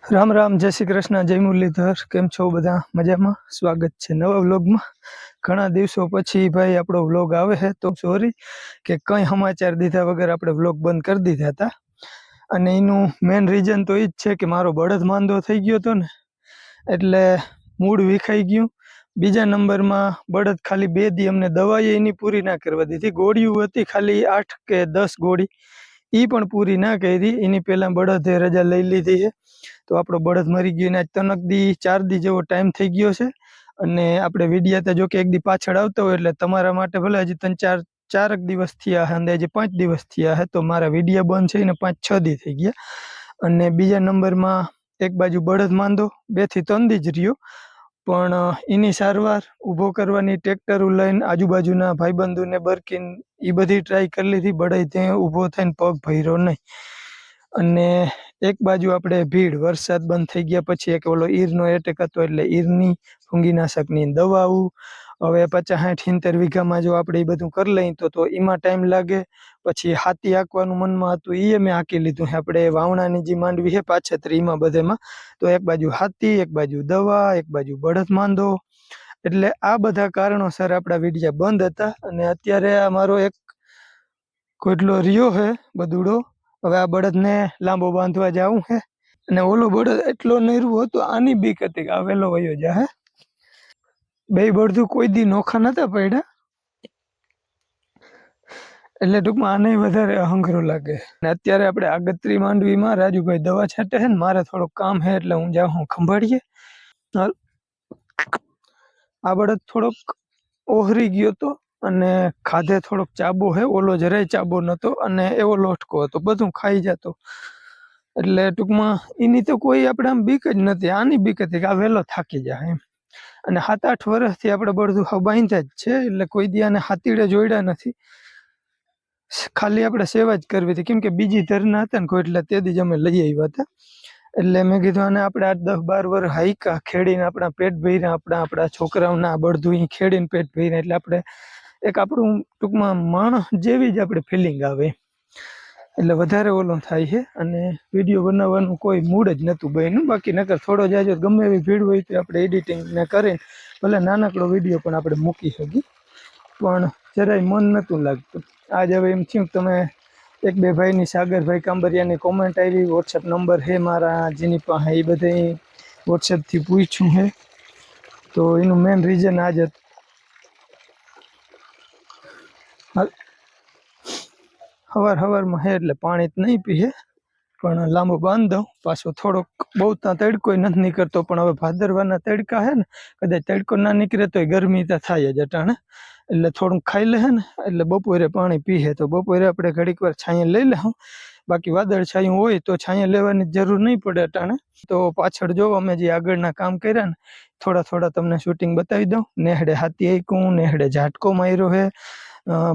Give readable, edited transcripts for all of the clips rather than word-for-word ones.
राम राम जय श्री कृष्ण जय मुरलीधर केम छो बधा मजा में स्वागत है नवा व्लॉग में। घणा दिवसों पछी भाई आपणो व्लॉग आवे है तो सॉरी के कई समाचार दीधा वगर आपणे व्लॉग बंद कर दीधा था। अने एनु मेन रीजन तो ई ज छे के मारो बळद मांदो थई गयो तो ने एटले मूड विखाई गयुं। बीजा नंबर में बळद खाली 2 दी अमने दवाई एनी पूरी ना करवा दीधी। गोळीओ हती खाली 8 के 10 गोળી ई पण पूरी ना करी। एनी पहेला बळदे रजा लई लीधी है तो आपणो बळद मरी गयो ने 3 दी 4 दी जेवो टाइम थई गयो छे। अने आपणे विडिया तो जो के एक दी पाछळ आवता होय એટલે તમારા માટે ભલે હજી 3-4 દિવસ થયા હે અંદાજે 5 દિવસ થયા હે तो मारा विडिया बंद छे ने 5-6 दी થઈ ગયા। અને બીજા નંબરમાં એક બાજુ બળદ માંદો 2 થી 3 દી જ રહ્યો પણ એની સારવાર ઊભો કરવાની ટ્રેક્ટરો લઈને આજુબાજુના ભાઈબંધોને બરકીન એ બધી ટ્રાય કરી લીધી બળદ ત્યાં ઊભો થઈને પગ ભર્યો નહીં। અને एक बाजू आपणे भीड़ वरसाद बंद थई गया पछी एक ओलो ईरनो एटेक हतो एटले ईरनी फूंगीनाशकनी दवाओ हवे 50-60 वीघामां जो आपणे ई बधुं कर लई तो एमां टाइम लागे। पछी हाथी हांकवानुं मनमा हतुं ई मैं हांकी लीधुं है। आपणे वावणानी जे मांडवी है पाछतरीमां बधेमां तो एक बाजू हाथी एक बाजू दवा एक बाजू बळद मांदो एटले आ बधा कारणोसर आपणा विडिया बंद हता। अने अत्यारे आ मारो एक कोटलो रियो है बदुड़ो हवे आ बळद ने लांबो बांधवा जाऊं है। अने ओलो बळद एटलो नैरू हतो आनी बीक हती के आ वेलो वयो जाहे। बेय बळदू कोई दी नोखा नता पड्या એટલે ટૂંકમાં આને વધારે અહંગરો લાગે। ને અત્યારે આપણે આગતરી માંડવીમાં રાજુભાઈ દવા છાંટે છે ને મારે થોડું કામ છે એટલે હું જાઉં ખંભાળીએ। આ બળદ થોડોક ઓહરી ગયો તો અને ખાધે થોડોક ચાબો છે ઓલો જરાય ચાબો નતો અને એવો લોટકો હતો બધું ખાઈ જતો એટલે ટૂંકમાં એની તો કોઈ આપણે આમ બીક જ નથી। આની બીક હતી કે આ વેલો થાકી જાય એમ। અને 7-8 વર્ષથી આપણે બળદું બાંધ્યા જ છે એટલે કોઈ દી આને હાથીડે જોડ્યા નથી। खाली आपणे सेवा ज करवी थी केम के बीजी धરના હતા ને કોઈ એટલે તે દી જ અમે લઈ આવ્યા હતા એટલે મેં કીધું આને આપણે 8-10-12 વર્ષ હાઈકા ખેડીને આપણા પેટ ભર્યા આપણા છોકરાઓના બળદું ખેડીને પેટ ભર્યા એટલે આપણે એક આપણું ટૂંકમાં માણસ જેવી જ આપણે ફિલિંગ આવે એટલે વધારે ઓલો થાય છે। અને વિડીયો બનાવવાનું કોઈ મૂડ જ નહોતું બન્યું બાકી નકર થોડો જાજો ગમે એવી ભીડ હોય તો આપણે એડિટિંગ ને કરીને ભલે નાનકડો વિડીયો પણ આપણે મૂકી શકીએ પણ જરાય મન નહોતું લાગતું। आज हवे एम थयुं तमे एक बे भाई सागर भाई कांबरिया कॉमेंट आई व्हाट्सएप नंबर है मारा जेनी पासे ए बधे व्हाट्सएप थी पूछ्યું है तो एनु मेन रीजन आज हवार हवार में है એટલે पाणी ज नहीं पीए पण लांबो बांध दऊं पाछो थोड़ोक बहुत तड़को नहीं निकलतो पण हवे भादरवाना तड़का है ने कदाच तड़को ना निकले तो गरमी तो थाय ज अटाणे એટલે થોડું ખાઈ લે ને એટલે બપોરે પાણી પીએ તો બપોરે આપણે ઘડીક વાર છાંયે લઈ લેવું બાકી વાદળ છાયું હોય તો છાંયે લેવાની જરૂર નહીં પડે અટાણે। તો પાછળ જો અમે જે આગળના કામ કર્યા ને થોડા થોડા તમને શૂટિંગ બતાવી દઉં। નેહડે હાથી આઈકું નેહડે ઝાટકો માર્યો છે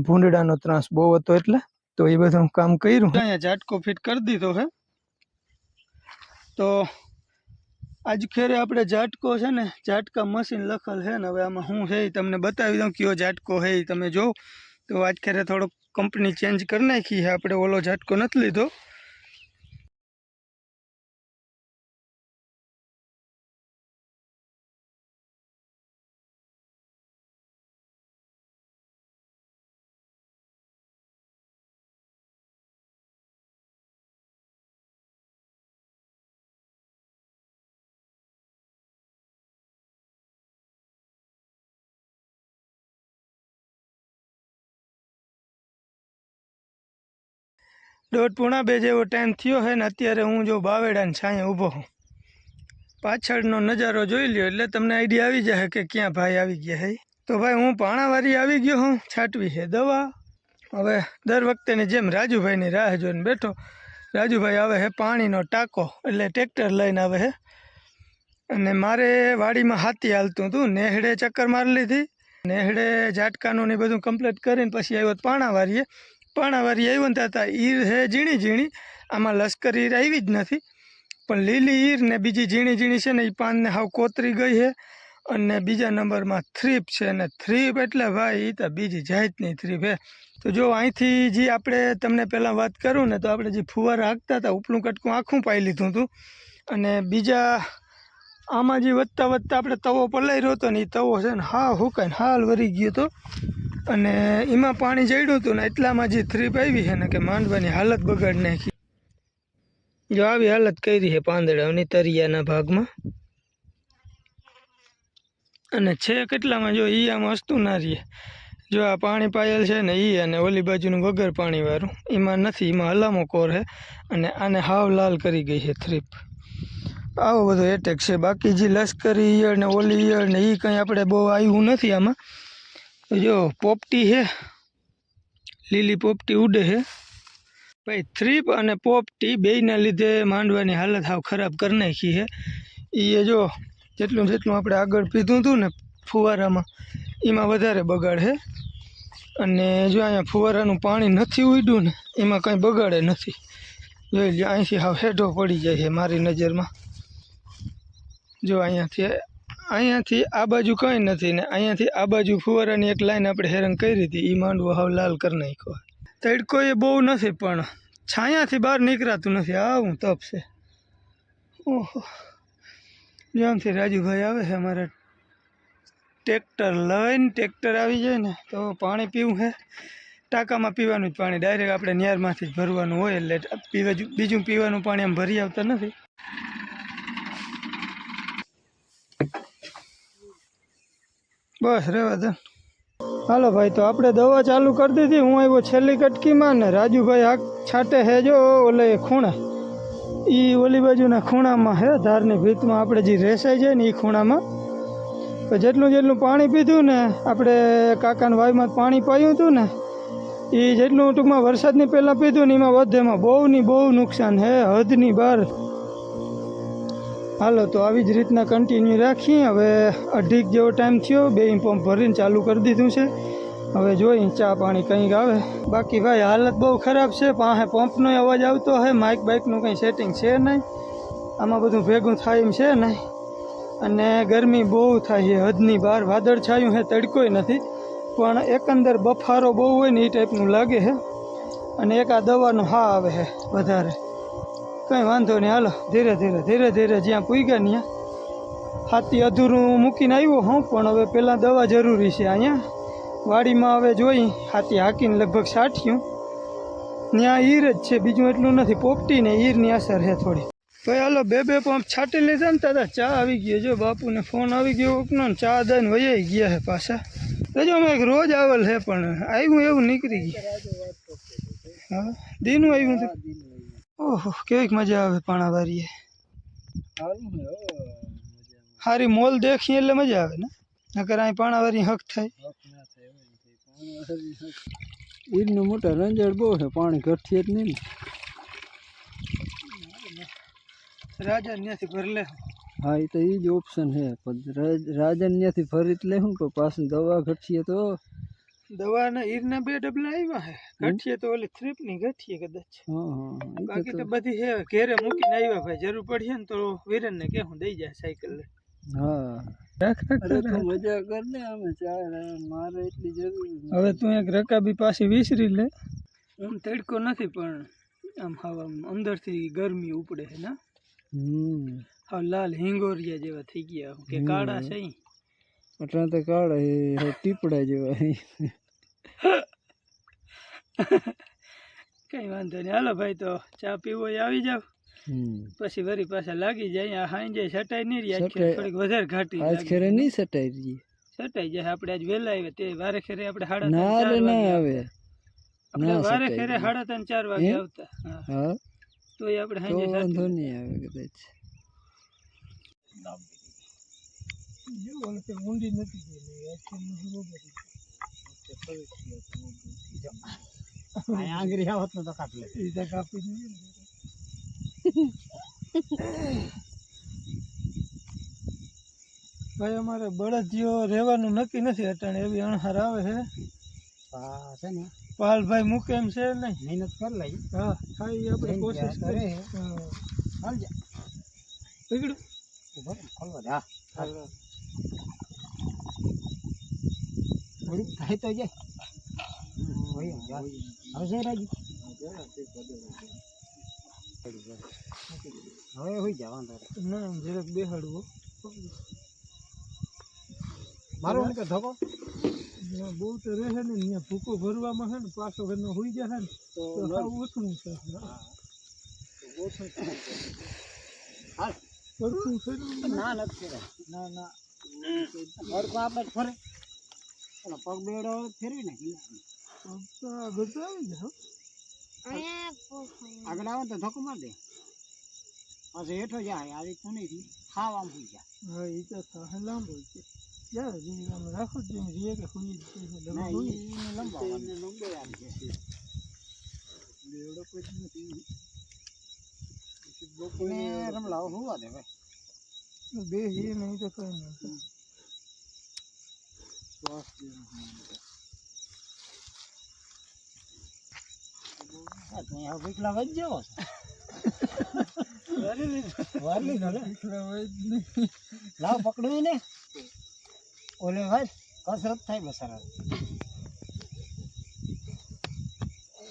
ભૂંડડાનો ત્રાસ બહુ હતો એટલે તો એ બધું કામ કર્યું। અહીંયા ઝાટકો ફિટ કરી દીધો છે तो आज खेरे आपणे झाटको है ने झाटका मशीन लखल है ने हवे आमां शुं है तमने बतावी दऊं क्यो झाटको है तमे जो तो आज खेरे थोड़ो कंपनी चेन्ज कर नाखी है आपणे ओलो झाटको नथी लीधो। दौड़ पूणा बे जेवो टाइम थयो है ने अत्यारे हूँ जो बावेडानी छांये ऊभो हूँ। पाछळनो नजारो जोई ल्यो એટલે તમને आइडिया આવી जाए કે ક્યાં ભાઈ આવી ગયા है। तो भाई हूँ पाणावारी આવી गयो हूँ छाटवी है दवा। हवे दर वखतेनी जेम राजूभाईनी राह जोईने बैठो। राजूभाई आवे है पाणीनो टाको એટલે ट्रेक्टर लईने आवे है अने मारे वाड़ीमां हाथी हालतुं हतुं। नेहड़े चक्कर मारी लीधी नेहड़े झाटकानुं ने बधुं कम्प्लीट करीने पछी आव्यो पाणावारीए। पाणावारी आव्यो ने त्यां ईर है झीणी झीणी आमां लश्कर ईर आवी ज नथी पण लीली ईर ने बीजी झीणी झीणी छे ने ई पान ने हाव कोतरी गई है। अने बीजा नंबर में थ्रीप है ने थ्रीप एटले भाई ई तो बीजी जातनी थ्रीप है। तो जो अहींथी जी आपणे तमने पहेला वात करूँ ने तो आपणे जे फुवारा हांकता हता उपलुं कटकું आखुं पाई लीधुं हतुं અને બીજા આમાં જે વધતા વધતા આપણે તવો પલાઈ રહ્યો હતો ને એ તવો છે ને હા હુકાઈને હાલ વરી ગયો હતો અને એમાં પાણી ચડ્યું હતું ને એટલામાં જે થ્રીપ આવી છે ને કે માંડવાની હાલત બગાડી નાખી. જો આવી હાલત કરી છે પાંદડાઓની તરિયાના ભાગમાં. અને છે કેટલામાં જો ઈ આમ વસ્તુ ના રહીએ. જો આ પાણી પાયેલ છે ને ઈ અને ઓલી બાજુનું વગર પાણીવાળું એમાં નથી, એમાં હલામો કોર છે અને આને હાવ લાલ કરી ગઈ છે થ્રીપ. આવો બધો એટેક છે. બાકી જે લશ્કરી ઈયળ ને ઓલી ઈયળ ને એ કંઈ આપણે બહુ આવ્યું નથી આમાં. જો પોપટી છે, લીલી પોપટી ઉડે છે ભાઈ. થ્રીપ અને પોપટી બેયના લીધે માંડવાની હાલત હાવ ખરાબ કરી નાખી છે. એ જો જેટલું આપણે આગળ પીધું હતું ને ફુવારામાં એમાં વધારે બગાડ છે. અને જો અહીંયા ફુવારાનું પાણી નથી ઉડ્યું ને એમાં કંઈ બગાડે નથી. જોઈ લે અહીંથી હાવ હેઠો પડી જાય છે મારી નજરમાં. જો અહીંયાથી આ બાજુ કંઈ નથી ને અહીંયાથી આ બાજુ ફુવારાની એક લાઈન આપણે હેરાન કરી હતી એ માંડવો હાવ લાલ કરી નાખ્યો. તડકો એ બહુ નથી પણ છાયાથી બહાર નીકળાતું નથી. આવું તપ છે. ઓહો, જ્યાંથી રાજુભાઈ આવે છે અમારા ટ્રેક્ટર લઈને. ટ્રેક્ટર આવી જાય ને તો પાણી પીવું છે. ટાંકામાં પીવાનું જ પાણી ડાયરેક્ટ આપણે નિયારમાંથી જ ભરવાનું હોય એટલે બીજું પીવાનું પાણી આમ ભરી આવતા નથી. બસ રહેવા દે. હાલો ભાઈ, તો આપણે દવા ચાલુ કરી દીધી. હું આવ્યો છેલ્લી કટકીમાં ને રાજુભાઈ આગ છાંટે છે જો ઓલે ખૂણા. એ ઓલી બાજુના ખૂણામાં છે ધારની ભીતમાં આપણે જે રેસાઈ જાય ને એ ખૂણામાં. જેટલું પાણી પીધું ને આપણે કાકાના વાયમાં પાણી પાયું હતું ને એ જેટલું ટૂંકમાં વરસાદની પહેલાં પીધું ને એમાં વધેમાં બહુ નુકસાન છે હદની બહાર. હાલો તો આવી જ રીતના કન્ટિન્યુ રાખીએ. હવે 2:30 જેવો ટાઈમ થયો. 2 પંપ ભરીને ચાલુ કરી દીધું છે. હવે જોઈ ચા પાણી કંઈક આવે. બાકી ભાઈ હાલત બહુ ખરાબ છે. પાસે પંપનો અવાજ આવતો હોય. માઇક બાઇકનું કંઈ સેટિંગ છે નહીં. આમાં બધું ભેગું થાય એમ છે નહીં. અને ગરમી બહુ થાય છે હદની બહાર. વાદળ છાયું છે, તડકોય નથી પણ એકંદર બફારો બહુ હોય ને એ ટાઈપનું લાગે છે. અને એક આ દવાનો હા આવે છે વધારે. કંઈ વાંધો નહીં, હાલો ધીરે ધીરે જ્યાં પૂગ્યા ત્યાં. હાથી અધૂરું મૂકીને આવ્યો હું પણ હવે પહેલાં દવા જરૂરી છે. અહીંયા વાડીમાં હવે જોઈ હાથી હાકીને લગભગ સાઠ્યું. ત્યાં ઈર જ છે, બીજું એટલું નથી. પોપટી ને ઈરની અસર છે થોડી. ભાઈ હાલો 2 પંપ છાંટી લીધા ને દાદા. ચા આવી ગયો. જો બાપુને ફોન આવી ગયો કોકનો ને ચા દઈને વૈયાઈ ગયા છે પાછા. જો અમે એક રોજ આવેલ છે પણ આવ્યું એવું નીકળી ગયું. હા દીનું આવ્યું હતું. ઓહો કેવીક મજા આવે પાણાવારીએ. સારી મોલ દેખી એટલે મજા આવે ને. નકર અહીં પાણાવારી હક થાય. ઈરનો મોટા રંજડ બહુ છે, પાણી ઘટશે જ નહીં ને. રાજા ત્યાંથી ભરી લે. હા એ તો એ જ ઓપ્શન છે. પણ રાજા ત્યાંથી ફરી જ લેવું તો પાછું દવા ઘટશે તો. દવાના ઈરના 2 ડબલા આવ્યા છે. ઘટીએ તો ઓલી થ્રીપની ઘટીએ કદાચ. બાકી તો બધી છે ઘેરે મૂકીને આવ્યા ભાઈ. જરૂર પડશે ને તો વીરેનને કે હું દઈ જાય સાયકલ લે. હા મજા કર ને. અમે મારે એટલી જરૂર. હવે તું એક રકાબી પાછી વિસરી લે. આમ તડકો નથી પણ આમ હવા અંદરથી ગરમી ઉપડે છે ને. હા લાલ હિંગોરિયા જેવા થઈ ગયા કે કાળા છે. અટલા તો કાળા ટીપડા જેવા. કઈ વાંધો નહીં, હાલો ભાઈ તો ચા પીવો આવી જાવ પછી વરી પાછા લાગી જાય. આ હાઈ જાય સટાઈ નહીં રહી. થોડીક વધારે ઘાટી આજ ખેરે નહીં સટાઈ રહી. સટાઈ જાય. આપણે આજ વહેલા આવ્યા તે વારે ખેરે આપણે 3:30 આવે. આપણે વારે ખેરે 3:30-4 વાગે આવતા. હા તો એ આપણે હાઈ જાય વાંધો નહીં આવે કદાચ. ઊંડી નથી આંગળી આવત તો કાપી ભાઈ. અમારે બળદજીઓ રહેવાનું નક્કી નથી અટાણે. એવી અણહાર આવે છે ને. પાલભાઈ મૂકે એમ છે નહીં. મહેનત કરી લઈ. હા થાય આપણે કોશિશ કરીએ. હાલ જા પકડું ખોલવા દે. થાય તો જાય. હવે છે રાજી હવે હોઈ જા વાંધો ના એમ જરાક બેહાડવો મારો ને કે ધકો ના બહુ તો રહે ને અહીંયા ભૂકો ભરવામાં છે ને પાછો ઘરનો હોઈ જાય ને તો સાવ ઓછું છે હાલ ઓછું છે ના નથી ના ના અડકો આપણે ફરે પગ બેડો ફેરવી નાખી બધું આવી જાય આગળ આવે તો ધક્કો માર દે પાછું હેઠો જાય આ રીતનું નહીં ખાવ આમ હોઈ જાય હા એ તો થાય લાંબો છે યાર આમ રાખો જ જોઈએ કે હોઈ જ ના એને લંબાવવાનું લંબાઈ છે બેડો કોઈ નથી બપોરે રમલાવો હોવા દે ભાઈ બે હે નહીં તો કઈ નહીં ભીખલા વજ જેવો લાવ પકડ્યું ને ઓલે ભાઈ કસરત થાય બસારા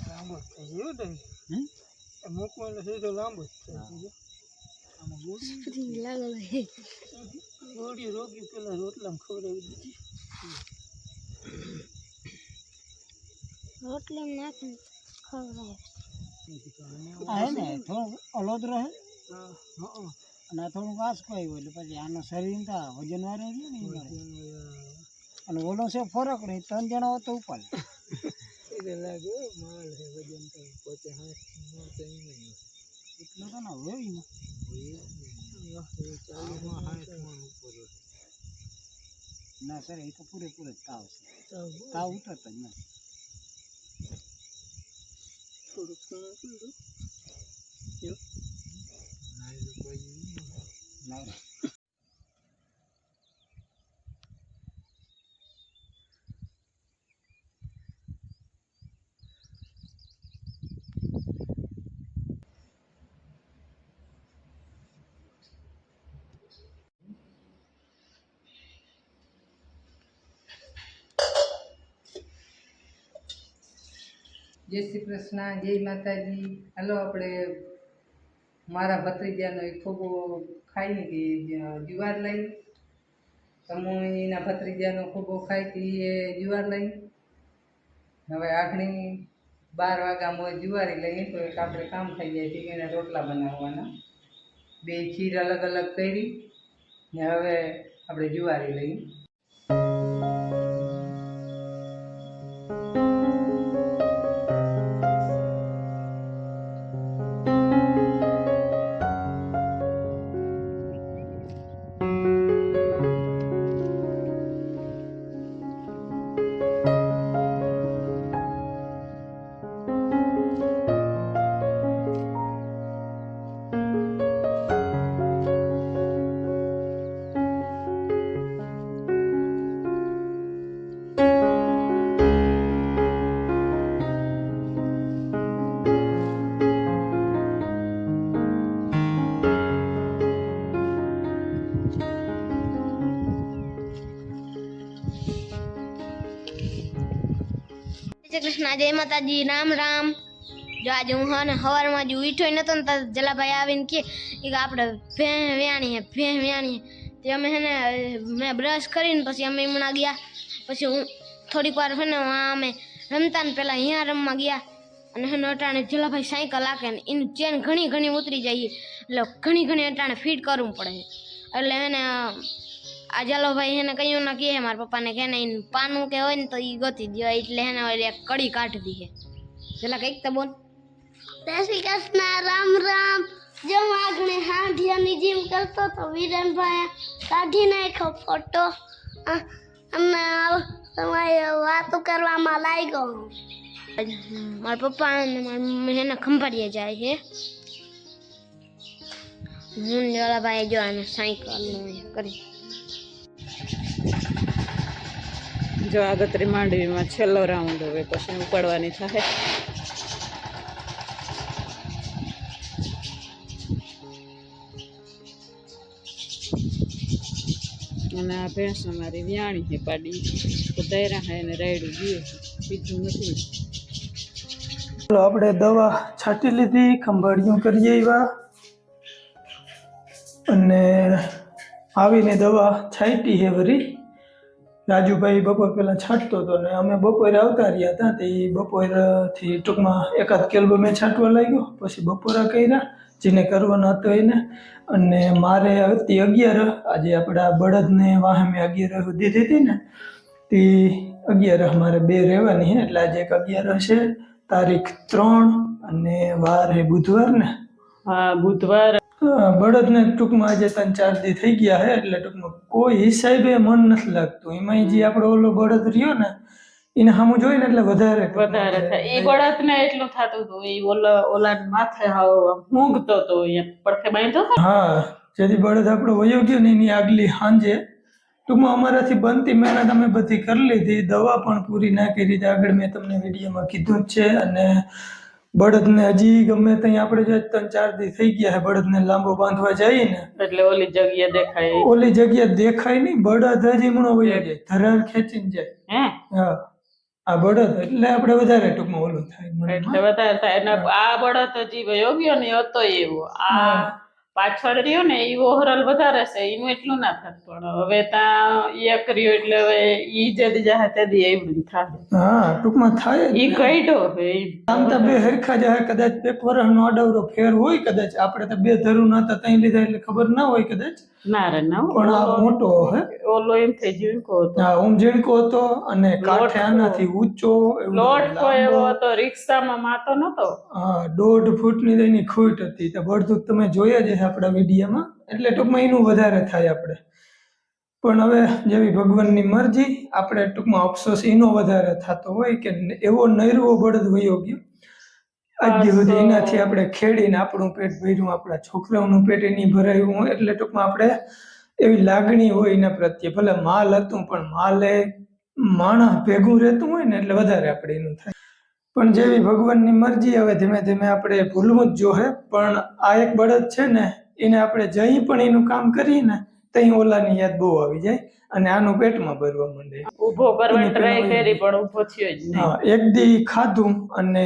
લાંબો થઈ ગયો ને મૂકવાનો છે તો લાંબો જ થાય ગોળી રોગી પેલા રોટલામાં ખવડાવી દીધી રોટલી નાખીને ખવડાવે આ ને થોડું અલોદ રહે અને આ થોડું વાસકો આવ્યું એટલે પછી આનો શરીર તો વજન વાળો રહ્યો ને અને ઓલો છે ફરક નહીં 3 જણા હોય તો ઉપર એટલે લાગે માલ છે વજન તો પોતે હાથ એટલો તો ના હોય ના સર એ તો પૂરેપૂરો જ તાવ છે તાવ ઉતરતો જ નથી થોડુંક ઘણું ના જય શ્રી કૃષ્ણ, જય માતાજી. હાલો આપણે મારા ભત્રીજાનો એક થોબો ખાઈને કે જુવાર લઈ સમૂહના ભત્રીજાનો થોબો ખાઈ હતી એ જુવાર લઈ હવે આખણી 12 વાગ્યામાં જુવારી લઈએ તો એક આપણે કામ થઈ જાય છે એના રોટલા બનાવવાના 2 ખીર અલગ અલગ કરી ને હવે આપણે જુવારી લઈએ. જય કૃષ્ણ, જય માતાજી, રામ રામ. જો આજે હું સવારમાં જ ઉઠ્યો નતો ને તો જલાભાઈ આવીને કે આપણે ભેં વ્યાણી તે અમે હે ને મેં બ્રશ કરીને પછી અમે હમણાં ગયા પછી હું થોડીક વાર હે ને અમે રમતા ને પહેલાં અહીંયા રમવા ગયા અને હે ને અટાણે જલાભાઈ સાયકલ હાકે ને એનું ચેન ઘણી ઉતરી જાય એટલે ઘણી અટાણે ફીટ કરવું પડે એટલે હે ને આ જલાભાઈ એને કહ્યું ના કે મારા પપ્પાને કે ને પાનું કે હોય ને તો એ ગોતી દો એટલે એને એક કડી કાઢી દીધી જલા કંઈક તો બોલ. જય શ્રી કૃષ્ણ, રામ રામ. જો આગળ હાંડિયાની જીમ કરતો તો વિરનભાઈ કાઢી નાખ્યો ફોટો અને તમારે વાતો કરવામાં લાગ્યો. મારા પપ્પા એને ખંભાળીએ જાય છે હું જલાભાઈ જો આને સાયકલનું કરી જો આગતરી માંડવીમાં છેલ્લો રાઉન્ડ હવે પછી ઉપાડવાની થાય. અને આ ભેંસ અમારી વ્યાણી છે પાડી તો દૈરા હા એને રાયડું ગયું બીજું નથી. ચાલો આપણે દવા છાંટી લીધી, ખંભાળિયું કરીએ એવા, અને આવીને દવા છાંટી છે વરી. રાજુભાઈ બપોર પહેલાં છાંટતો હતો ને અમે બપોરે આવતા રહ્યા હતા. તે બપોરથી ટૂંકમાં એકાદ કેલ્બો મેં છાંટવા લાગ્યો, પછી બપોરા કર્યા જેને કરવાનો હતો એને. અને મારે હતી 11, આજે આપણા બળદને વાહે મેં 11 દીધી હતી ને, તે 11 મારે 2 રહેવાની છે. એટલે આજે એક 11 છે, તારીખ 3 અને વાર છે બુધવાર ને. હા, બુધવાર. બળદને ટૂંકમાં આજે 3-4 દી થઈ ગયા છે. એટલે ટૂંકમાં કોઈ હિસાબે મન નથી લાગતું. એમાં જે આપણો ઓલો બળદ રહ્યો ને એને સામું જોઈને એટલે વધારે થાય. એ બળદ ને એટલું થતું હતું, એ ઓલા માથે હાવ મૂંગતો હતો, પડખે બાંધ્યો હતો. હા, જેથી બળદ આપણો વયો ગયો ને એની આગલી સાંજે ટૂંકમાં અમારાથી બનતી મહેનત અમે બધી કરી લીધી, દવા પણ પૂરી ના કરી રીતે આગળ મેં તમને વિડીયોમાં કીધું જ છે. અને બળદને હજી ગમે ત્યાં આપણે જો 3-4 દી થઈ ગયા છે બળદને લાંબો બાંધવા જઈએ ને એટલે ઓલી જગ્યા દેખાય. ઓલી જગ્યા દેખાય નહીં, બળદ હજી હમણાં વયો જાય, ધરાર ખેંચીને જાય. હા, આ બળદ એટલે આપણે વધારે ટૂંકમાં ઓલું થાય, એટલે વધારે થાય. અને આ બળદ હજી વયો ગયો ને હતો એવો, આ પાછળ રહ્યો ને એ ઓહરલ વધારે છે, એનું એટલું ના થાય. પણ હવે ત્યાં એક રહ્યો એટલે હવે ઈ જે જાય તે દી એવું થાય. હા, ટૂંકમાં થાય ઈ કઈડો આમ તો બે હરખા જાય, કદાચ 1 વર્ષનો આડવરો ફેર હોય, કદાચ આપણે તો 2 ધરું નતા ત્યાં લીધા એટલે ખબર ના હોય કદાચ. ના રે ના, પણ આ મોટો હે, ઓલો એમ થઈ ઝીણકો હતો. હા, ઝીણકો હતો અને કાંઠે આનાથી ઊંચો, લોટ એવો હતો, રિક્ષામાં માતો નતો. હા, 1.5 ફૂટની એની ખૂટ હતી. તો બળદું તમે જોયા જ હશે આપણા વિડીયોમાં. એટલે ટૂંકમાં એનું વધારે થાય આપણે. પણ હવે જેવી ભગવાનની મરજી, આપણે ટૂંકમાં અફસોસ એનો વધારે થતો હોય કે એવો નૈરવો બળદ વયો ગયો. આજ સુધી એનાથી આપણે ખેડીને આપણું પેટ ભર્યું, આપણા છોકરાઓનું પેટ એની ભરાયું. એટલે ટૂંકમાં આપણે એવી લાગણી હોય એના પ્રત્યે. ભલે માલ હતું પણ માલે માણસ ભેગું રહેતું હોય ને એટલે વધારે આપણે એનું થાય. પણ જેવી ભગવાનની મરજી, હવે ધીમે ધીમે આપણે ભૂલવું જ જોઈએ. પણ આ એક બળદ છે ને, એને આપણે જઈ પણ એનું કામ કરીએ ને તઈ ઓલાની યાદ બહુ આવી જાય અને આનું પેટમાં ભરવા માંડે. ઊભો કરવાની ટ્રાય કરી પણ ઊભો થયો જ નહીં. હા, એક દી ખાધું અને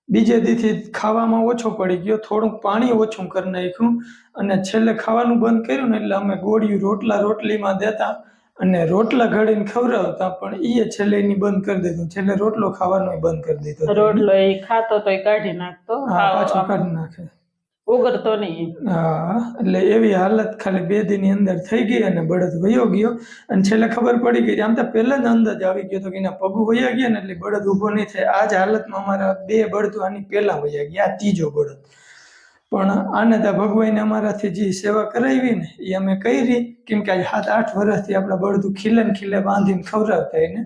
બીજે દીથી ખાવામાં ઓછો પડી ગયો, થોડુંક પાણી ઓછું કરી નાખ્યું અને છેલ્લે ખાવાનું બંધ કર્યું ને એટલે અમે ગોળિયું રોટલીમાં દેતા અને રોટલા ઘડીને ખવડાવતા. પણ એ છેલ્લે એની બંધ કરી દીધું, છેલ્લે રોટલો ખાવાનો બંધ કરી દીધો. રોટલો એ ખાતો તો એ કાઢી નાખતો, પાછો કાઢી નાખે, ઉગરતો નહીં. હા, એટલે એવી હાલત ખાલી 2 દીની અંદર થઈ ગઈ અને બળદ વયો ગયો. અને છેલ્લે ખબર પડી ગઈ, આમ તો પહેલા જ અંદાજ આવી ગયો હતો કે એના પગું વયા ગયા ને એટલે બળદ ઊભો નહીં થાય. આ જ હાલતમાં અમારા 2 બળદ આની પહેલા વયા ગયા, આ 3જો બળદ. પણ આને તો ભગવાને અમારાથી જે સેવા કરાવી ને એ અમે કરી, કેમ કે આજે 7-8 વર્ષથી આપણા બળદું ખીલે બાંધીને ખવડાવતા એને.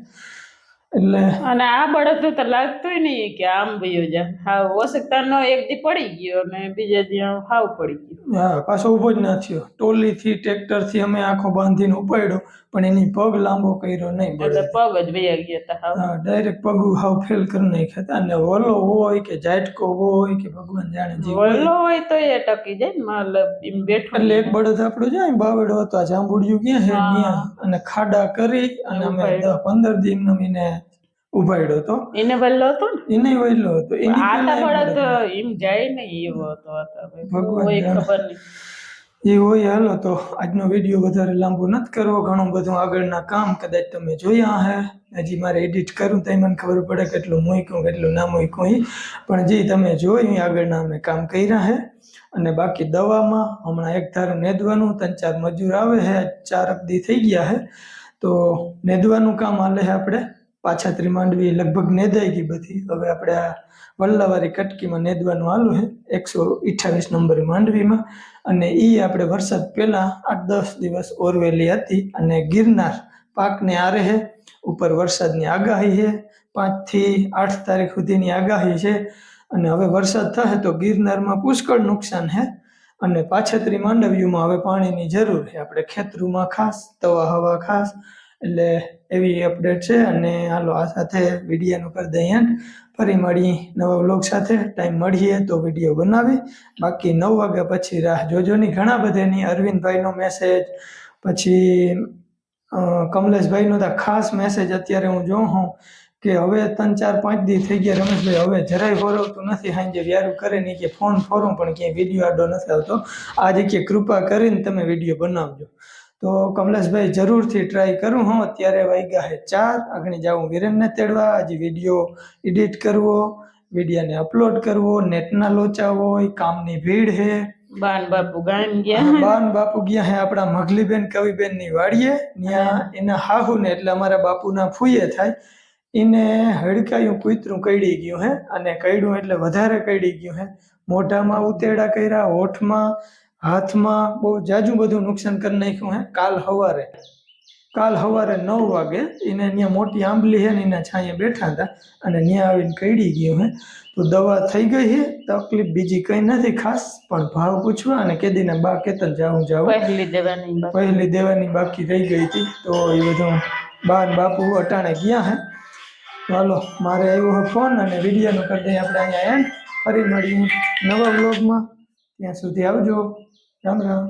એટલે અને આ બળદ તો લાગતું નહીં કે આમ વયો જાય. હાવ ઓસકતાનો એક દી પડી ગયો અને બીજે દી હાવ પડી ગયો. હા, પાછો ઉભો જ ના થયો. ટોલીથી ટ્રેક્ટરથી અમે આખો બાંધીને ઉપાડ્યો પણ એની પગ લાંબો કર્યો નહીં, એટલે પગ જ વયા ગયા હતા. હા, ડાયરેક્ટ પગ હાવ ફેલ કરી નાખ્યા હતા. અને વલો હોય કે ઝાટકો હોય કે ભગવાન જાણે જે વલો હોય તો એ ટકી જાય ને, માલ એમ બેઠો. એટલે એક બળદ આપણો જાય બાવડો હતો, આ જાંબુડિયું ક્યાં છે ત્યાં, અને ખાડા કરી અને અમે 10-15 દી એને ઉભાડ્યો હતો. એને વલ્લો હતો ને, એને વહેલો હતો. આ બળદ એમ જાય નહીં એવો હતો. ભગવાન ખબર નહીં એ હોય. હાલો તો આજનો વિડીયો વધારે લાંબો નથી કરવો. ઘણું બધું આગળના કામ કદાચ તમે જોયા હે, હજી મારે એડિટ કરું તો મને ખબર પડે કેટલું મૂક્યું કેટલું ના મૂક્યું. પણ જે તમે જોયું આગળના અમે કામ કર્યા હે. અને બાકી દવામાં હમણાં 1 ધારું નેદવાનું, 3-4 મજૂર આવે છે, 4 દી થઈ ગયા હે. તો નેદવાનું કામ હાલે છે. આપણે પાછાતરી માંડવી લગભગ નેદાઈ ગઈ બધી. હવે આપણે આ વલ્લાવાળી કટકીમાં નેદવાનું હાલું છે 128 નંબર માંડવીમાં. અને એ આપણે વરસાદ પહેલા 8-10 દિવસ ઓરવેલી હતી. અને ગિરનાર પાકને આરે છે, ઉપર વરસાદની આગાહી છે, 5 થી 8 તારીખ સુધીની આગાહી છે. અને હવે વરસાદ થશે તો ગિરનારમાં પુષ્કળ નુકસાન છે. અને પાછતરી માંડવીમાં હવે પાણીની જરૂર છે, આપણે ખેતરોમાં ખાસ, તવા હવા ખાસ. એટલે એવી અપડેટ છે. અને હાલો આ સાથે વિડીયોનું કરી દઈએ. ફરી મળી નવા વ્લોગ સાથે. ટાઈમ મળીએ તો વિડીયો બનાવી. બાકી 9 વાગ્યા પછી રાહ જોજોની. ઘણા બધાની અરવિંદભાઈનો મેસેજ, પછી કમલેશભાઈનો તો ખાસ મેસેજ અત્યારે હું જોઉં હું કે હવે 3-4-5 દી થઈ ગયા રમેશભાઈ, હવે જરાય ફોરવતું નથી. સાંજે વ્યારું કરે નહીં કે ફોન ફોરું પણ ક્યાંય વિડીયો આડો નથી આવતો. આજે કે કૃપા કરીને તમે વિડીયો બનાવજો. તો કમલેશભાઈ જરૂરથી ટ્રાય કરું. હું અત્યારે વાગ્યા છે 4, આગળ જાઉં વિરેનને તેડવા, આજે વિડીયો એડિટ કરવો, વિડીયાને અપલોડ કરવો, નેટના લોચા હોય, કામની ભીડ છે. બાન બાપુ ગામ ગયા હે. બાન બાપુ ગયા હે આપણા મગલીબેન કવિબેન ની વાડીએ. ત્યાં એના હાહુ ને એટલે અમારા બાપુના ફૂઈએ થાય, એને હડકાયું કૂતરું કઈડી ગયું હે, અને કઈડું એટલે વધારે કઈડી ગયું હે. મોઢામાં ઉતેડા કર્યા, હોઠમાં, હાથમાં બહુ જાજુ બધું નુકસાન કરી નાખ્યું હે. કાલ સવારે 9 વાગે એને ત્યાં મોટી આંબલી છે ને એના છાંયે બેઠા હતા અને ત્યાં આવીને કઈડી ગયું હે. તો દવા થઈ ગઈ છે, તકલીફ બીજી કઈ નથી ખાસ, પણ ભાવ પૂછવા અને કેદીના બા કેતન જાવું પહેલી દેવાની બાકી રહી ગઈ હતી. તો એ બધું બાન બાપુ અટાણે ગયા હે. ચાલો, મારે આવ્યો હોય ફોન અને વિડીયોનું કરી દઈએ આપણે અહીંયા એન્ડ. ફરી મળીએ નવા વ્લોગમાં. ત્યાં સુધી આવજો. રામ રામ.